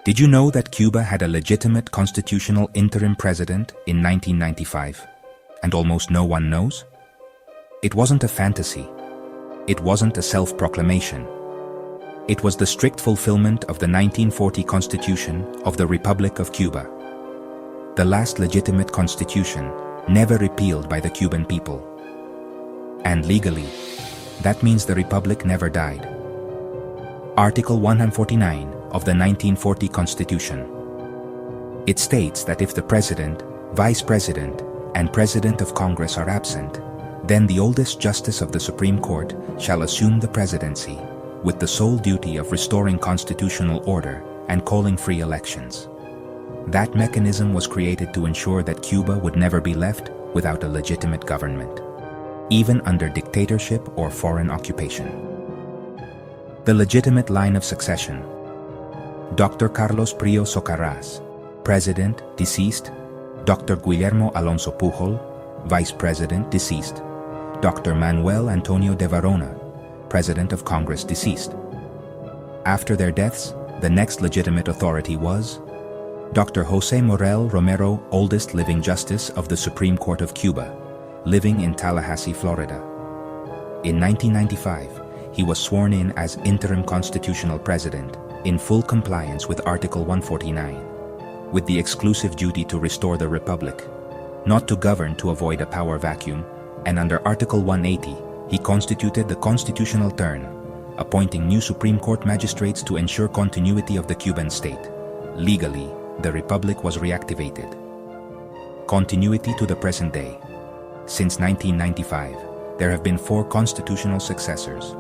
Did you know that Cuba had a legitimate constitutional interim president in 1995, and almost no one knows? It wasn't a fantasy. It wasn't a self-proclamation. It was the strict fulfillment of the 1940 Constitution of the Republic of Cuba. The last legitimate constitution, never repealed by the Cuban people. And legally, that means the Republic never died. Article 149 of the 1940 Constitution. It states that if the President, Vice President, and President of Congress are absent, then the oldest justice of the Supreme Court shall assume the presidency, with the sole duty of restoring constitutional order and calling free elections. That mechanism was created to ensure that Cuba would never be left without a legitimate government, even under dictatorship or foreign occupation. The legitimate line of succession. Dr. Carlos Prio Socarrás, President, deceased. Dr. Guillermo Alonso Pujol, Vice President, deceased. Dr. Manuel Antonio de Varona, President of Congress, deceased. After their deaths, the next legitimate authority was Dr. José Morel Romero, oldest living justice of the Supreme Court of Cuba, living in Tallahassee, Florida. In 1995, he was sworn in as interim constitutional president in full compliance with Article 149, with the exclusive duty to restore the Republic, not to govern to avoid a power vacuum, and under Article 180, he constituted the constitutional turn, appointing new Supreme Court magistrates to ensure continuity of the Cuban state. Legally, the Republic was reactivated. Continuity to the present day. Since 1995, there have been 4 constitutional successors.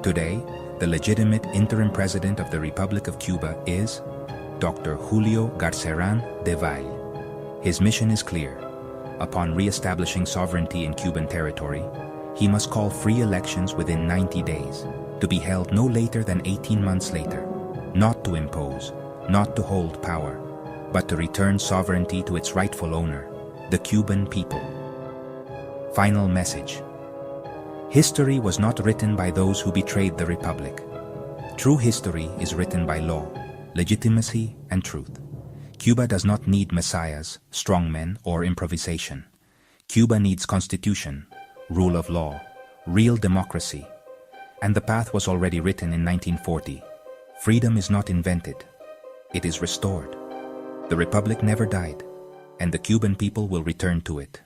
Today, the legitimate interim president of the Republic of Cuba is Dr. Julio Garcerán de Valle. His mission is clear. Upon re-establishing sovereignty in Cuban territory, he must call free elections within 90 days, to be held no later than 18 months later, not to impose, not to hold power, but to return sovereignty to its rightful owner, the Cuban people. Final message. History was not written by those who betrayed the Republic. True history is written by law, legitimacy, and truth. Cuba does not need messiahs, strongmen, or improvisation. Cuba needs constitution, rule of law, real democracy. And the path was already written in 1940. Freedom is not invented. It is restored. The Republic never died, and the Cuban people will return to it.